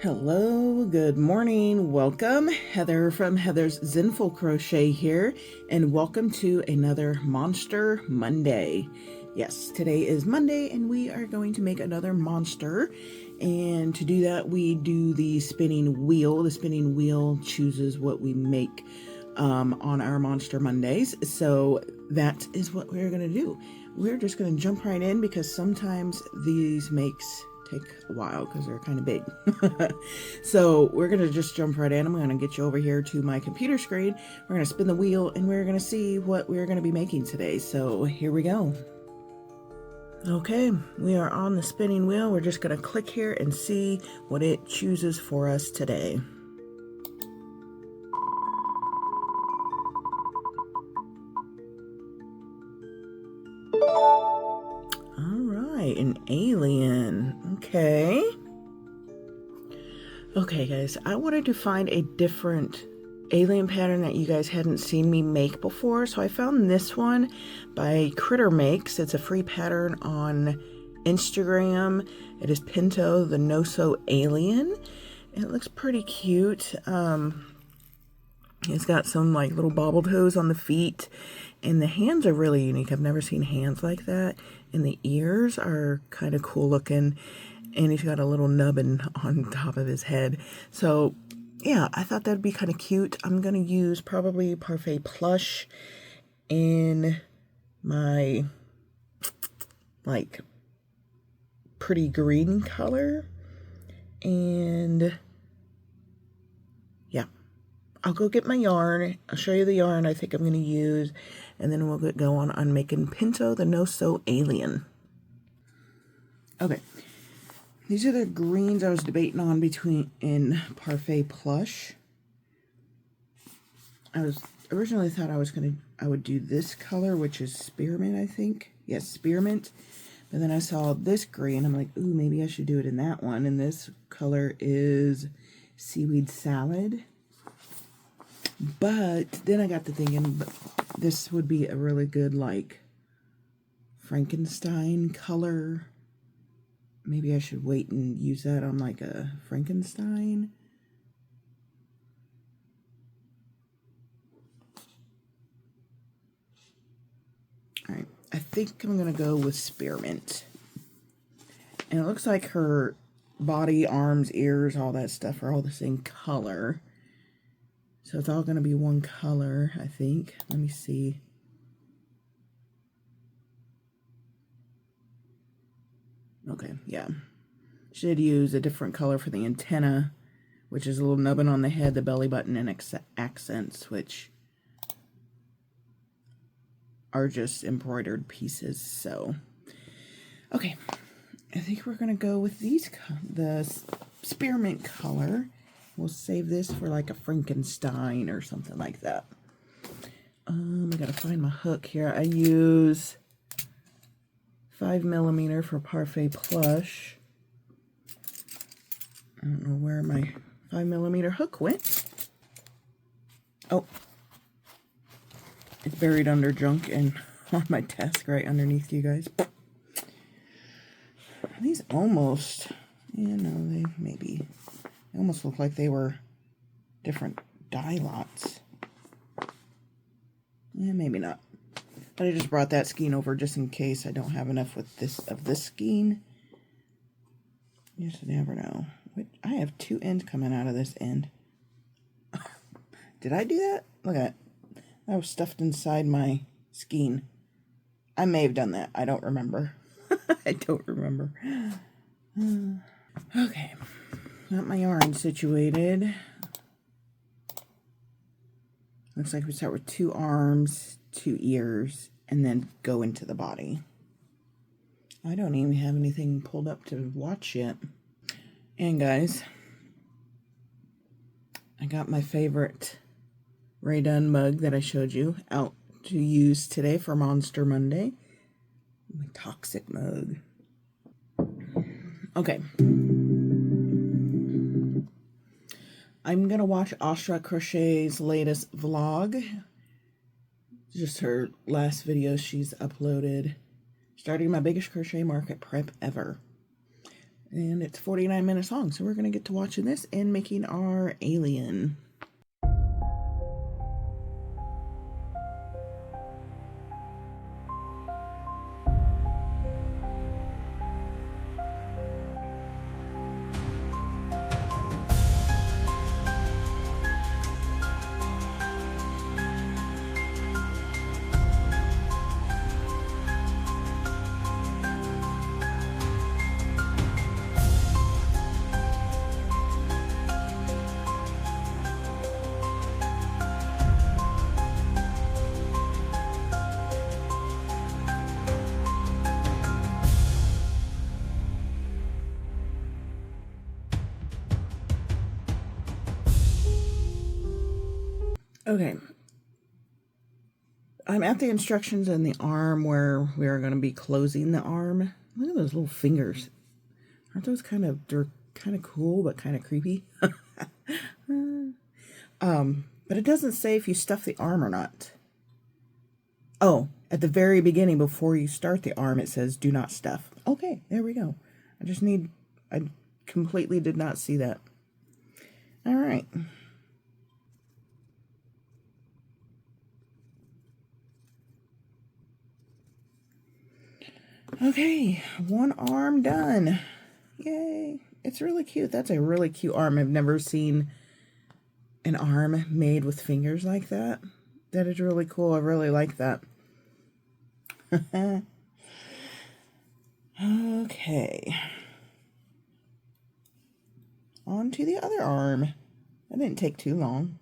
Hello, good morning, welcome. Heather from Heather's Zenful Crochet here, and welcome to another Monster Monday. Yes, today is Monday, and we are going to make another monster. And to do that, we do the spinning wheel. The spinning wheel chooses what we make on our Monster Mondays. So that is what we're going to do. We're just going to jump right in because sometimes these makes take a while because they're kind of big. So we're going to just jump right in. I'm going to get you over here to my computer screen. We're going to spin the wheel and we're going to see what we're going to be making today. So here we go. Okay, we are on the spinning wheel. We're just going to click here and see what it chooses for us today. An alien. Okay guys, I wanted to find a different alien pattern that you guys hadn't seen me make before, so I found this one by Critter Makes. It's a free pattern on Instagram. It is Pinto the No-So Alien. It looks pretty cute. It's got some like little bobble toes on the feet, and the hands are really unique. I've never seen hands like that, and the ears are kind of cool looking, and he's got a little nubbin on top of his head. So yeah, I thought that'd be kind of cute. I'm gonna use probably Parfait Plush in my like pretty green color, and yeah, I'll go get my yarn. I'll show you the yarn I think I'm going to use, and then we'll get going on making Pinto the No-So Alien. Okay, these are the greens I was debating on between in Parfait Plush. I was originally thought I would do this color, which is Spearmint, I think. Yes, Spearmint. But then I saw this green. I'm like, ooh, maybe I should do it in that one. And this color is Seaweed Salad. But then I got to thinking, this would be a really good, like, Frankenstein color. Maybe I should wait and use that on, like, a Frankenstein. Alright, I think I'm going to go with Spearmint. And it looks like her body, arms, ears, all that stuff are all the same color. So it's all going to be one color, I think. Let me see. Okay, yeah. Should use a different color for the antenna, which is a little nubbin on the head, the belly button, and accents, which are just embroidered pieces. So, okay. I think we're going to go with the Spearmint color. We'll save this for like a Frankenstein or something like that. I gotta find my hook here. I use 5mm for Parfait Plush. I don't know where my 5mm hook went. Oh, it's buried under junk and on my desk right underneath you guys. These almost, they almost look like they were different dye lots. Yeah, maybe not. But I just brought that skein over just in case I don't have enough with this skein. You just never know. I have two ends coming out of this end. Did I do that? Look at that. That was stuffed inside my skein. I may have done that. I don't remember. I don't remember. Okay. Got my yarn situated. Looks like we start with 2 arms, 2 ears, and then go into the body. I don't even have anything pulled up to watch yet. And guys, I got my favorite Rae Dunn mug that I showed you out to use today for Monster Monday. My toxic mug. Okay. I'm going to watch Asha Crochet's latest vlog. Just her last video she's uploaded. Starting my biggest crochet market prep ever. And it's 49 minutes long, so we're going to get to watching this and making our alien. Okay, I'm at the instructions in the arm where we are going to be closing the arm. Look at those little fingers. Aren't those they're kind of cool, but kind of creepy? But it doesn't say if you stuff the arm or not. Oh, at the very beginning, before you start the arm, it says do not stuff. Okay, there we go. I completely did not see that. All right. Okay, one arm done. Yay. It's really cute. That's a really cute arm. I've never seen an arm made with fingers like that. That is really cool. I really like that. Okay. On to the other arm. That didn't take too long.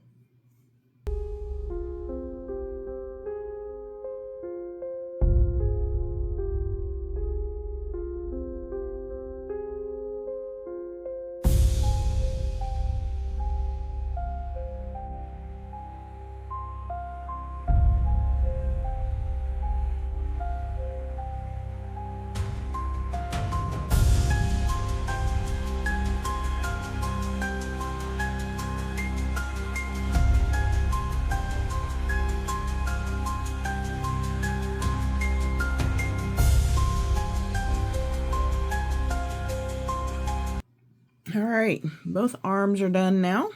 All right, both arms are done now.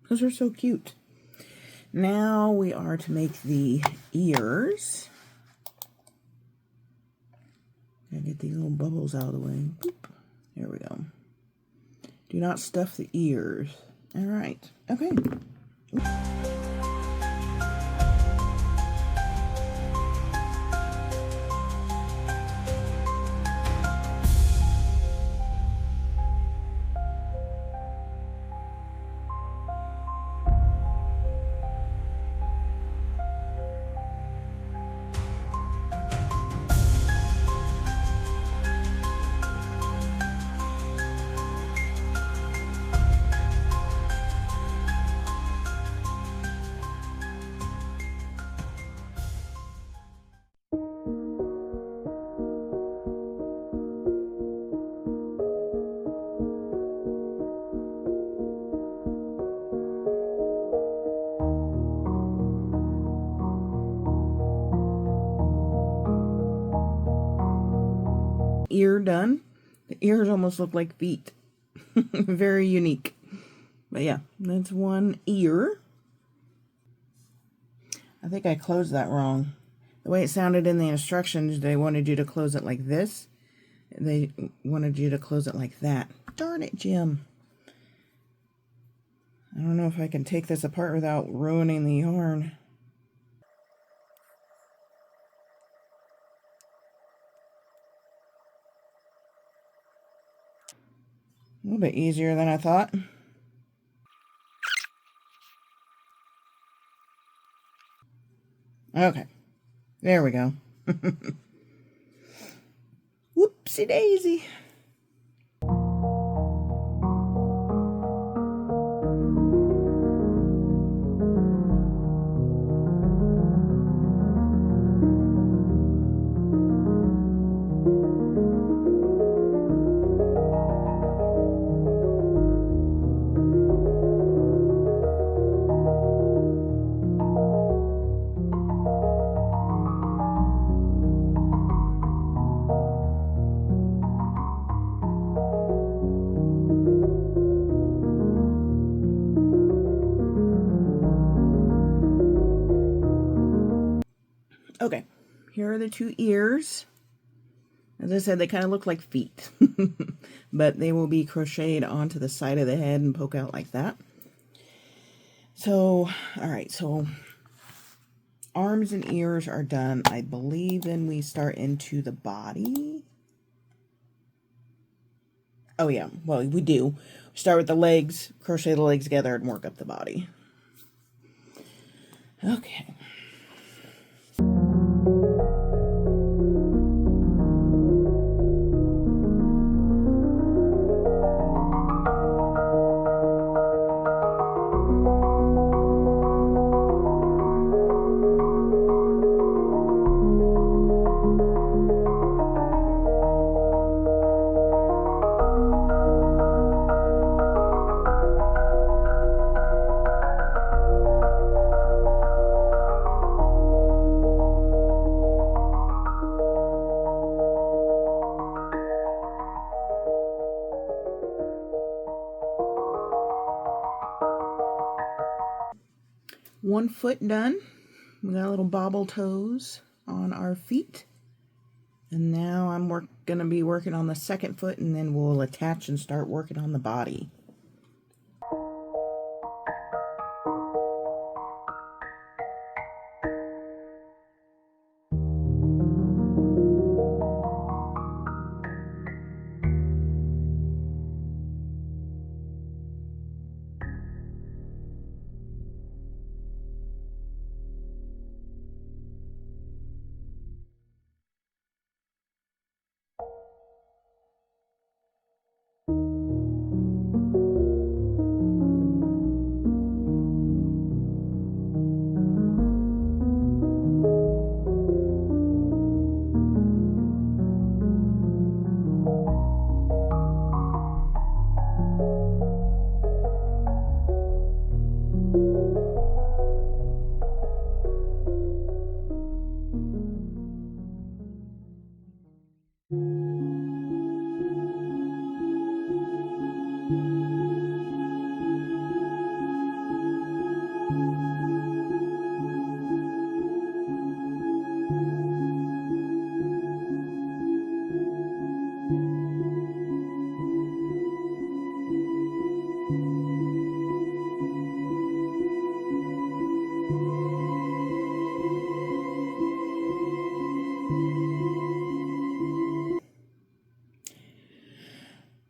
Those are so cute. Now we are to make the ears. Gotta get these little bubbles out of the way. Boop. There we go. Do not stuff the ears. All right. Okay. Ear done. The ears almost look like feet. Very unique. But yeah, that's one ear. I think I closed that wrong. The way it sounded in the instructions, they wanted you to close it like this. They wanted you to close it like that. Darn it, Jim. I don't know if I can take this apart without ruining the yarn. A little bit easier than I thought. Okay, there we go. Whoopsie daisy. here are the 2 ears. As I said, they kind of look like feet, but they will be crocheted onto the side of the head and poke out like that. So, all right, so arms and ears are done. I believe then we start into the body. Oh yeah, well, we do. Start with the legs, crochet the legs together, and work up the body. Okay. One foot done. We got little bobble toes on our feet. And now I'm going to be working on the second foot, and then we'll attach and start working on the body.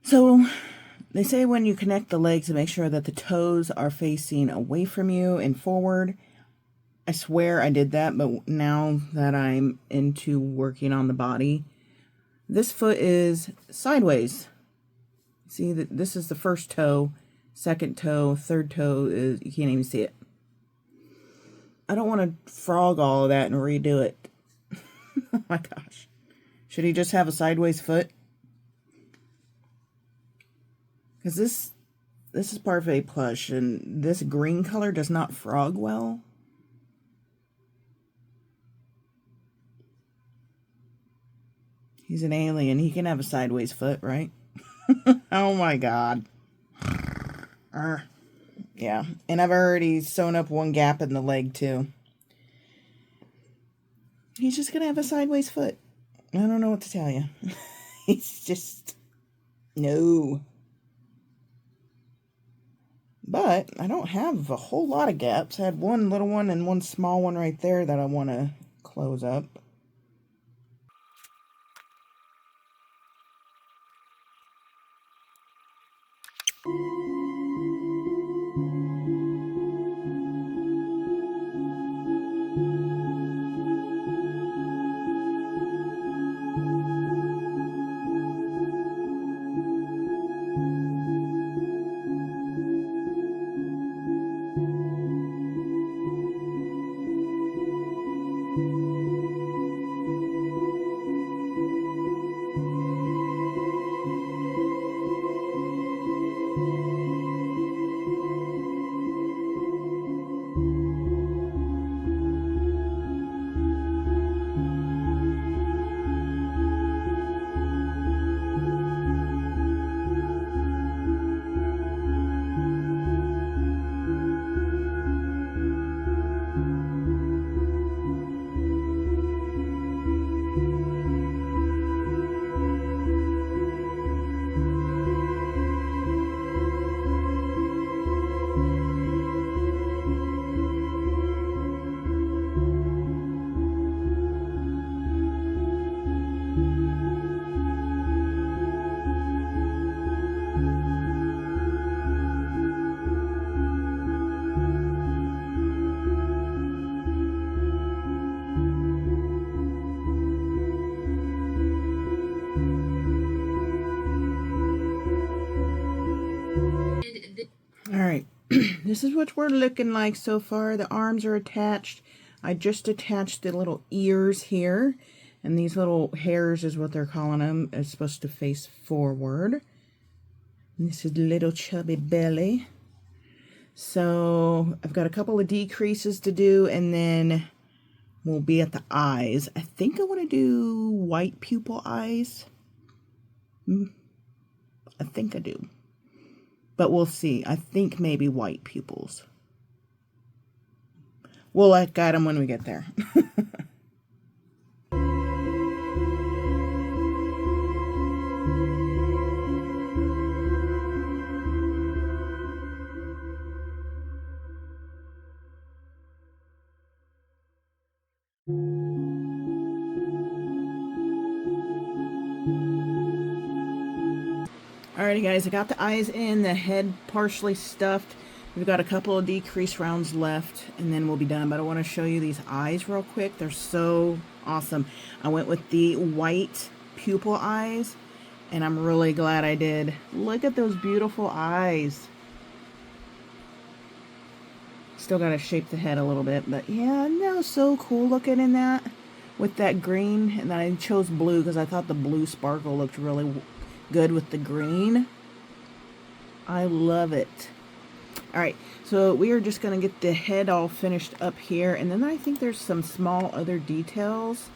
So they say when you connect the legs to make sure that the toes are facing away from you and forward. I swear I did that, but now that I'm into working on the body, this foot is sideways. See that this is the first toe, second toe, third toe is, you can't even see it. I don't want to frog all of that and redo it. Oh my gosh. Should he just have a sideways foot? Because this is parfait plush, and this green color does not frog well. He's an alien. He can have a sideways foot, right? Oh my god. Yeah. And I've already sewn up one gap in the leg, too. He's just going to have a sideways foot. I don't know what to tell you. He's just... no. But I don't have a whole lot of gaps. I had one little one and one small one right there that I want to close up. this is what we're looking like so far. The arms are attached. I just attached the little ears here, and these little hairs is what they're calling them. It's supposed to face forward. And this is the little chubby belly. So I've got a couple of decreases to do, and then we'll be at the eyes. I think I want to do white pupil eyes. I think I do. But we'll see. I think maybe white pupils. We'll guide them when we get there. Alrighty guys, I got the eyes in, the head partially stuffed. We've got a couple of decrease rounds left, and then we'll be done. But I want to show you these eyes real quick. They're so awesome. I went with the white pupil eyes, and I'm really glad I did. Look at those beautiful eyes. Still got to shape the head a little bit, but yeah, no, so cool looking in that with that green. And then I chose blue because I thought the blue sparkle looked really good with the green. I love it. Alright, so we are just going to get the head all finished up here, and then I think there's some small other details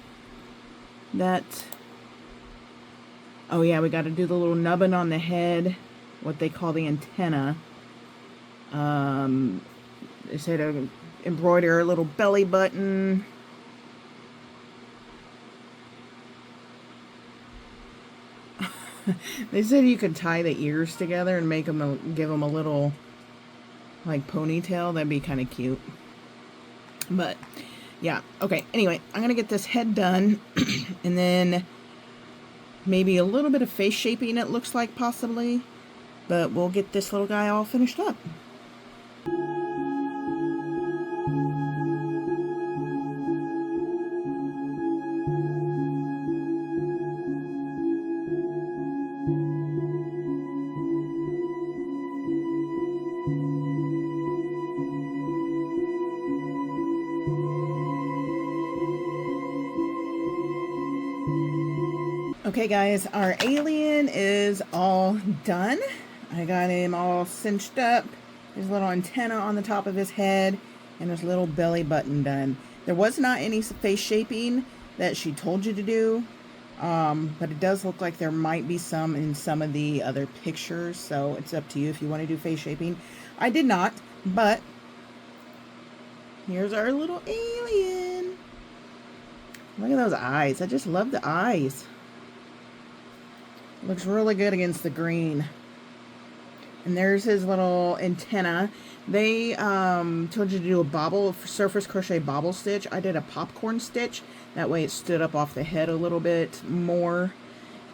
that, oh yeah, we got to do the little nubbin on the head, what they call the antenna. They said to embroider a little belly button. They said you could tie the ears together and make them, give them a little, like, ponytail. That'd be kind of cute. But, yeah. Okay, anyway, I'm going to get this head done. And then maybe a little bit of face shaping, it looks like, possibly. But we'll get this little guy all finished up. Okay guys, our alien is all done. I got him all cinched up, his little antenna on the top of his head, and his little belly button done. There was not any face shaping that she told you to do, but it does look like there might be some in some of the other pictures, so it's up to you if you want to do face shaping. I did not, but here's our little alien. Look at those eyes. I just love the eyes. Looks really good against the green. And there's his little antenna. They told you to do a surface crochet bobble stitch. I did a popcorn stitch. That way it stood up off the head a little bit more.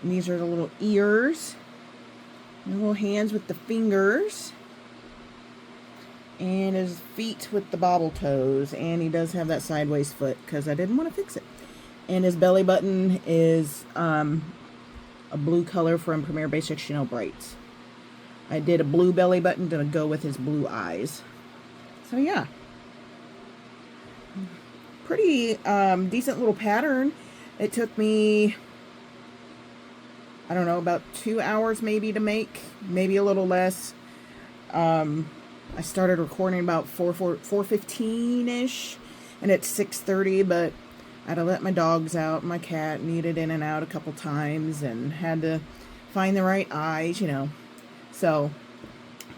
And these are the little ears. The little hands with the fingers. And his feet with the bobble toes. And he does have that sideways foot because I didn't want to fix it. And his belly button is a blue color from Premier Basics Chanel Brights. I did a blue belly button to go with his blue eyes. So yeah. Pretty decent little pattern. It took me, I don't know, about 2 hours maybe to make. Maybe a little less. I started recording about 4:15-ish. And it's 6:30, but I had to let my dogs out. My cat needed in and out a couple times and had to find the right eyes, you know. So,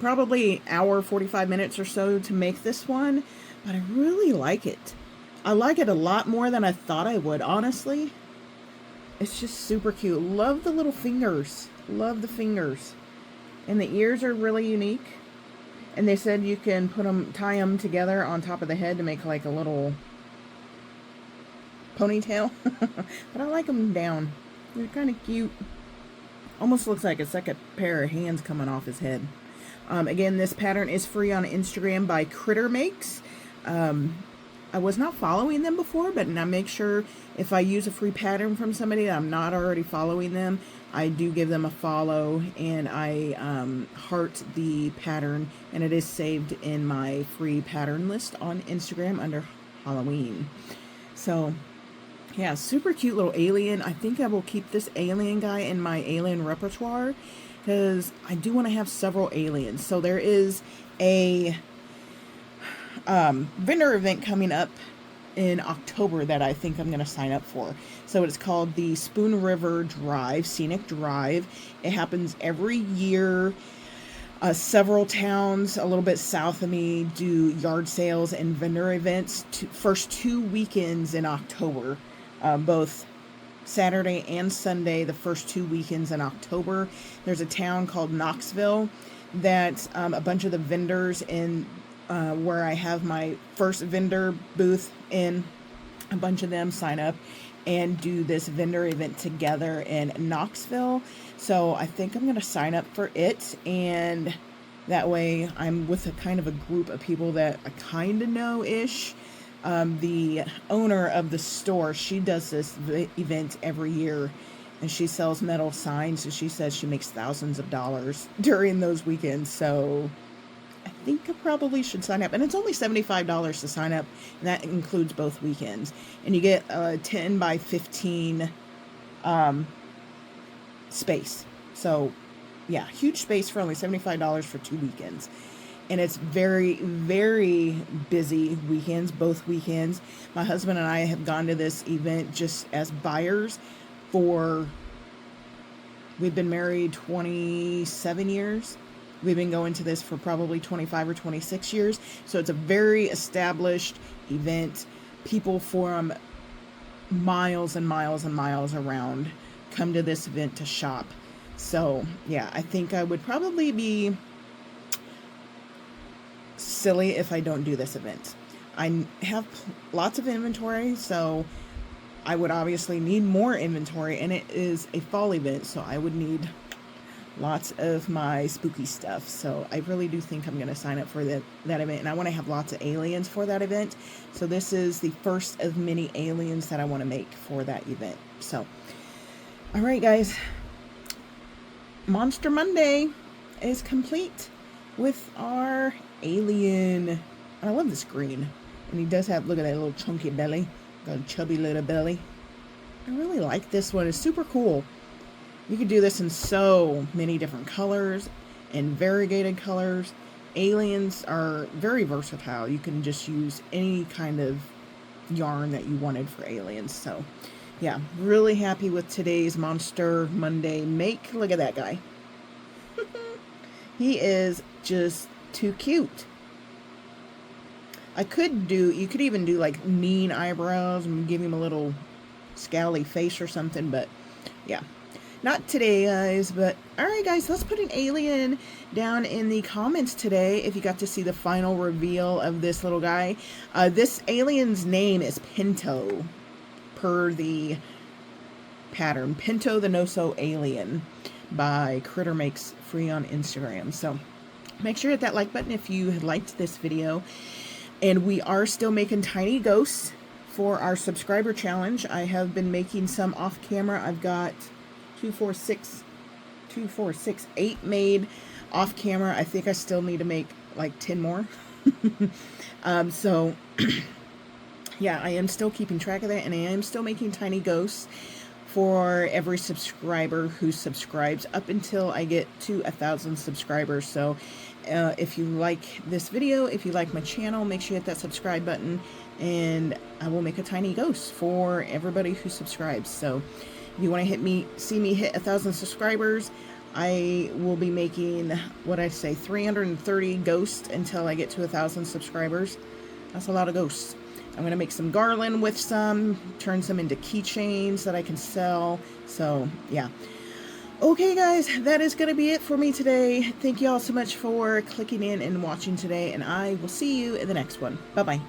probably an hour, 45 minutes or so to make this one. But I really like it. I like it a lot more than I thought I would, honestly. It's just super cute. Love the little fingers. Love the fingers. And the ears are really unique. And they said you can tie them together on top of the head to make like a little ponytail. But I like them down. They're kind of cute. Almost looks like it's like a pair of hands coming off his head. Again, this pattern is free on Instagram by Critter Makes. I was not following them before, but I make sure if I use a free pattern from somebody that I'm not already following them, I do give them a follow, and I heart the pattern, and it is saved in my free pattern list on Instagram under Halloween. So yeah, super cute little alien. I think I will keep this alien guy in my alien repertoire because I do want to have several aliens. So there is a vendor event coming up in October that I think I'm going to sign up for. So it's called the Spoon River Drive, Scenic Drive. It happens every year. Several towns a little bit south of me do yard sales and vendor events first 2 weekends in October, both Saturday and Sunday, the first 2 weekends in October. There's a town called Knoxville that a bunch of the vendors in where I have my first vendor booth in, a bunch of them sign up and do this vendor event together in Knoxville. So I think I'm going to sign up for it, and that way I'm with a kind of a group of people that I kind of know-ish. The owner of the store, she does this event every year, and she sells metal signs, and she says she makes thousands of dollars during those weekends. So I think I probably should sign up. And it's only $75 to sign up, and that includes both weekends. And you get a 10 by 15 space. So yeah, huge space for only $75 for 2 weekends. And it's very, very busy weekends, both weekends. My husband and I have gone to this event just as buyers we've been married 27 years. We've been going to this for probably 25 or 26 years. So it's a very established event. People from miles and miles and miles around come to this event to shop. So yeah, I think I would probably be silly if I don't do this event. I have lots of inventory, so I would obviously need more inventory, and it is a fall event, so I would need lots of my spooky stuff. So I really do think I'm going to sign up for that event, and I want to have lots of aliens for that event. So this is the first of many aliens that I want to make for that event. So all right, guys, Monster Monday is complete with our alien. And I love this green, and he does have, look at that little chunky belly, got a chubby little belly. I really like this one. It's super cool. You could do this in so many different colors and variegated colors. Aliens are very versatile. You can just use any kind of yarn that you wanted for aliens. So yeah, really happy with today's Monster Monday make. Look at that guy. He is just too cute. You could even do like mean eyebrows and give him a little scowly face or something, but yeah. Not today, guys, but alright, guys, let's put an alien down in the comments today if you got to see the final reveal of this little guy. This alien's name is Pinto, per the pattern. Pinto the No-So Alien by Critter Makes Free on Instagram. So make sure to hit that like button if you liked this video. And we are still making tiny ghosts for our subscriber challenge. I have been making some off camera. I've got 8 made off camera. I think I still need to make like 10 more. So yeah, I am still keeping track of that, and I am still making tiny ghosts for every subscriber who subscribes up until I get to 1,000 subscribers. So if you like this video, if you like my channel, make sure you hit that subscribe button, and I will make a tiny ghost for everybody who subscribes. So if you want to see me hit 1,000 subscribers, I will be making, what I say, 330 ghosts until I get to 1,000 subscribers. That's a lot of ghosts. I'm going to make some garland with some, turn some into keychains that I can sell. So yeah. Okay, guys, that is going to be it for me today. Thank you all so much for clicking in and watching today, and I will see you in the next one. Bye-bye.